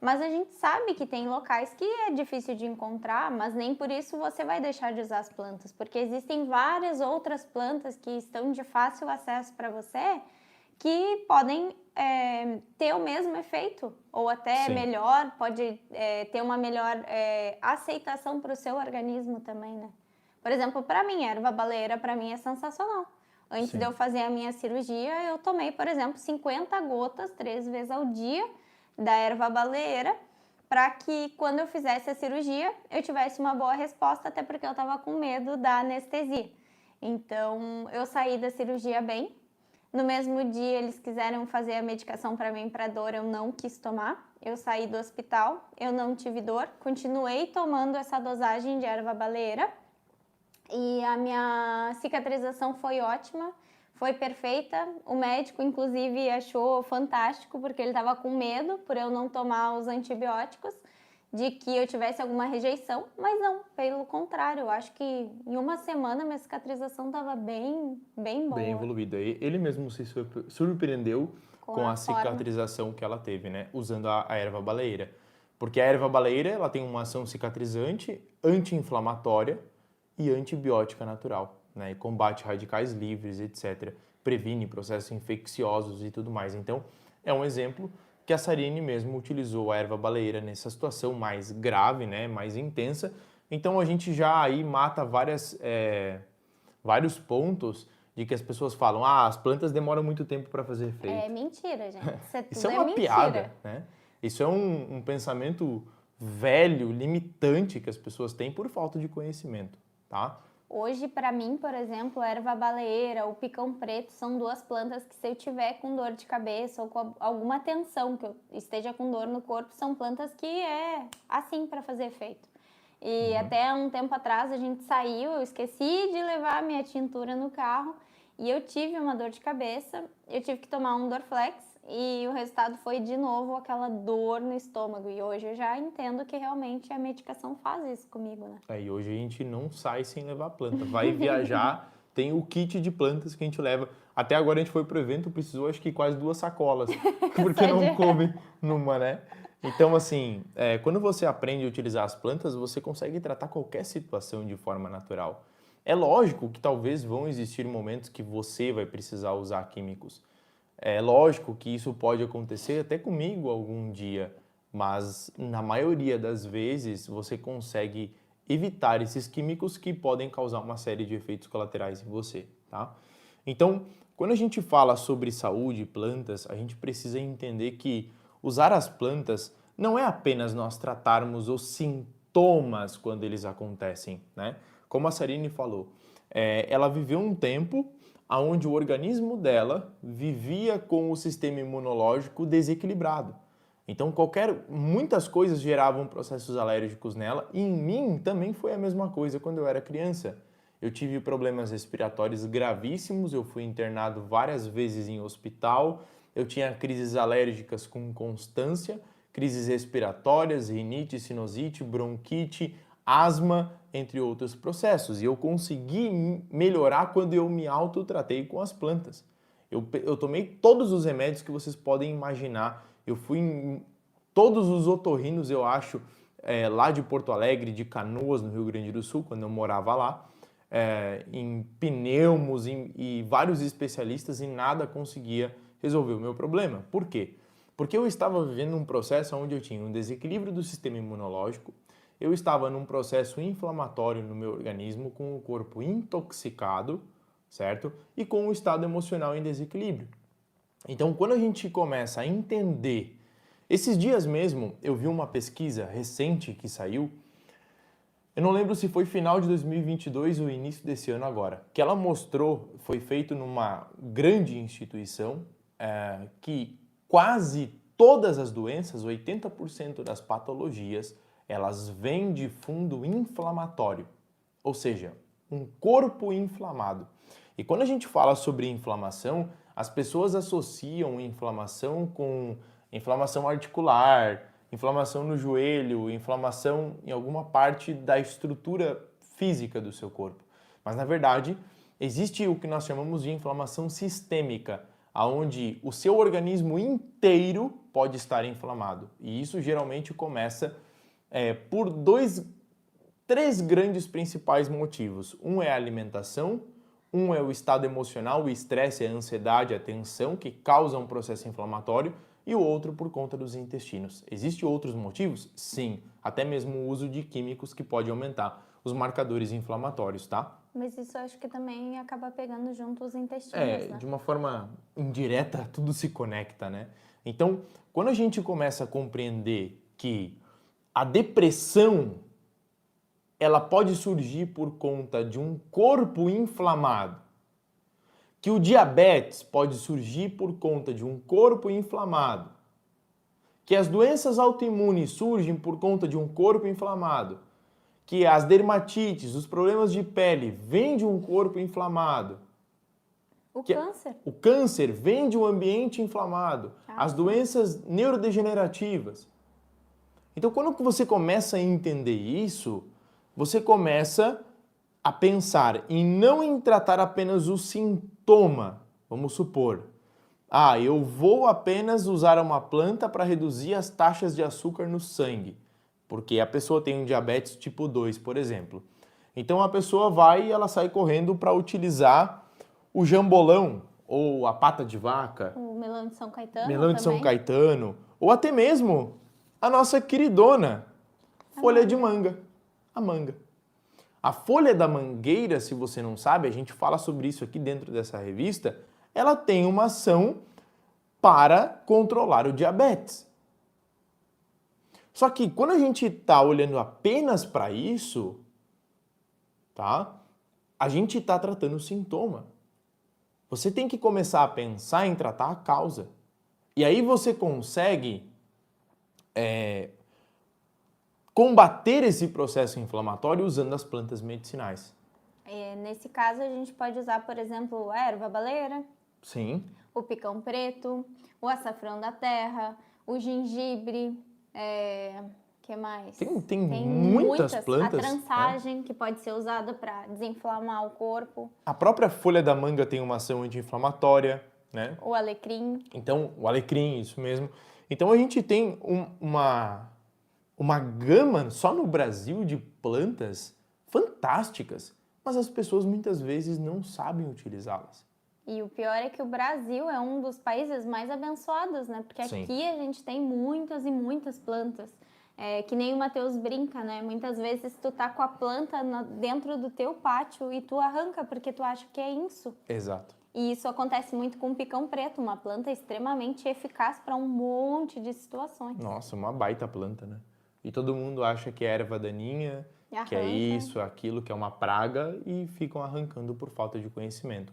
Mas a gente sabe que tem locais que é difícil de encontrar, mas nem por isso você vai deixar de usar as plantas, porque existem várias outras plantas que estão de fácil acesso para você que podem ter o mesmo efeito, ou até Sim, melhor, pode ter uma melhor aceitação para o seu organismo também, né? Por exemplo, para mim, a erva baleeira para mim é sensacional. Antes de sim. eu fazer a minha cirurgia, eu tomei, por exemplo, 50 gotas 3 vezes ao dia da erva baleeira, para que quando eu fizesse a cirurgia, eu tivesse uma boa resposta, até porque eu estava com medo da anestesia. Então, eu saí da cirurgia bem. No mesmo dia, eles quiseram fazer a medicação para mim para dor, eu não quis tomar. Eu saí do hospital, eu não tive dor, continuei tomando essa dosagem de erva baleeira e a minha cicatrização foi ótima, foi perfeita. O médico, inclusive, achou fantástico, porque ele estava com medo, por eu não tomar os antibióticos, de que eu tivesse alguma rejeição, mas não, pelo contrário, eu acho que em uma semana minha cicatrização estava bem, bem Bem boa, evoluída. Ele mesmo se surpreendeu com com a a forma. cicatrização que ela teve, né? Usando a erva baleeira. Porque a erva baleeira, ela tem uma ação cicatrizante, anti-inflamatória e antibiótica natural, né? E combate radicais livres, etc. Previne processos infecciosos e tudo mais. Então, é um exemplo que a Sarine mesmo utilizou a erva baleeira nessa situação mais grave, né? Mais intensa. Então, a gente já aí mata vários pontos de que as pessoas falam, as plantas demoram muito tempo para fazer É efeito. mentira, gente, isso Isso é tudo é uma mentira. piada, né? Isso é um pensamento velho, limitante que as pessoas têm por falta de conhecimento, tá? Hoje, para mim, por exemplo, a erva baleeira, o picão preto são duas plantas que, se eu tiver com dor de cabeça ou com alguma tensão, que eu esteja com dor no corpo, são plantas que é assim para fazer efeito. E até um tempo atrás a gente saiu, eu esqueci de levar a minha tintura no carro e eu tive uma dor de cabeça, eu tive que tomar um Dorflex e o resultado foi de novo aquela dor no estômago. E hoje eu já entendo que realmente a medicação faz isso comigo, né? Aí hoje a gente não sai sem levar planta. Vai viajar, tem o kit de plantas que a gente leva. Até agora a gente foi pro evento, precisou acho que quase 2 sacolas, porque Só não de... coube numa, né? Então, assim, quando você aprende a utilizar as plantas, você consegue tratar qualquer situação de forma natural. É lógico que talvez vão existir momentos que você vai precisar usar químicos. É lógico que isso pode acontecer até comigo algum dia, mas na maioria das vezes você consegue evitar esses químicos que podem causar uma série de efeitos colaterais em você, tá? Então, quando a gente fala sobre saúde e plantas, a gente precisa entender que usar as plantas não é apenas nós tratarmos os sintomas quando eles acontecem, né? Como a Sarine falou, ela viveu um tempo onde o organismo dela vivia com o sistema imunológico desequilibrado. Então, muitas coisas geravam processos alérgicos nela e em mim também foi a mesma coisa quando eu era criança. Eu tive problemas respiratórios gravíssimos, eu fui internado várias vezes em hospital, eu tinha crises alérgicas com constância, crises respiratórias, rinite, sinusite, bronquite, asma, entre outros processos. E eu consegui melhorar quando eu me autotratei com as plantas. Eu tomei todos os remédios que vocês podem imaginar. Eu fui em todos os otorrinos, eu acho, lá de Porto Alegre, de Canoas, no Rio Grande do Sul, quando eu morava lá, em pneumos e vários especialistas e nada conseguia resolver o meu problema. Por quê? Porque eu estava vivendo um processo onde eu tinha um desequilíbrio do sistema imunológico, eu estava num processo inflamatório no meu organismo, com o corpo intoxicado, certo? E com o estado emocional em desequilíbrio. Então, quando a gente começa a entender, esses dias mesmo eu vi uma pesquisa recente que saiu, eu não lembro se foi final de 2022 ou início desse ano agora, que ela mostrou, foi feito numa grande instituição, que quase todas as doenças, 80% das patologias, elas vêm de fundo inflamatório, ou seja, um corpo inflamado. E quando a gente fala sobre inflamação, as pessoas associam inflamação com inflamação articular, inflamação no joelho, inflamação em alguma parte da estrutura física do seu corpo. Mas na verdade, existe o que nós chamamos de inflamação sistêmica, aonde o seu organismo inteiro pode estar inflamado. E isso geralmente começa por três grandes principais motivos. Um é a alimentação, um é o estado emocional, o estresse, a ansiedade, a tensão, que causam um processo inflamatório, e o outro por conta dos intestinos. Existem outros motivos? Sim, até mesmo o uso de químicos que pode aumentar os marcadores inflamatórios, tá? Mas isso eu acho que também acaba pegando junto os intestinos, né? De uma forma indireta, tudo se conecta, né? Então, quando a gente começa a compreender que a depressão ela pode surgir por conta de um corpo inflamado, que o diabetes pode surgir por conta de um corpo inflamado, que as doenças autoimunes surgem por conta de um corpo inflamado, que as dermatites, os problemas de pele vêm de um corpo inflamado, o câncer vem de um ambiente inflamado, as doenças neurodegenerativas. Então, quando você começa a entender isso, você começa a pensar em tratar apenas o sintoma. Vamos supor, eu vou apenas usar uma planta para reduzir as taxas de açúcar no sangue, porque a pessoa tem um diabetes tipo 2, por exemplo. Então a pessoa vai e ela sai correndo para utilizar o jambolão ou a pata de vaca, o melão de São Caetano melão de São também. Caetano, ou até mesmo a nossa queridona folha de manga, a manga. A folha da mangueira, se você não sabe, a gente fala sobre isso aqui dentro dessa revista, ela tem uma ação para controlar o diabetes. Só que quando a gente está olhando apenas para isso, tá? A gente está tratando o sintoma. Você tem que começar a pensar em tratar a causa. E aí você consegue combater esse processo inflamatório usando as plantas medicinais. Nesse caso, a gente pode usar, por exemplo, a erva baleira. Sim. O picão preto, o açafrão da terra, o gengibre, que mais? Tem muitas plantas. A trançagem, que pode ser usada para desinflamar o corpo. A própria folha da manga tem uma ação anti-inflamatória, né? O alecrim. Então, o alecrim, isso mesmo. Então, a gente tem uma gama, só no Brasil, de plantas fantásticas, mas as pessoas muitas vezes não sabem utilizá-las. E o pior é que o Brasil é um dos países mais abençoados, né? Porque Sim. aqui a gente tem muitas e muitas plantas. Que nem o Matheus brinca, né? Muitas vezes tu tá com a planta dentro do teu pátio e tu arranca porque tu acha que é isso. Exato. E isso acontece muito com o picão preto, uma planta extremamente eficaz para um monte de situações. Nossa, uma baita planta, né? E todo mundo acha que é erva daninha, que é isso, aquilo, que é uma praga e ficam arrancando por falta de conhecimento.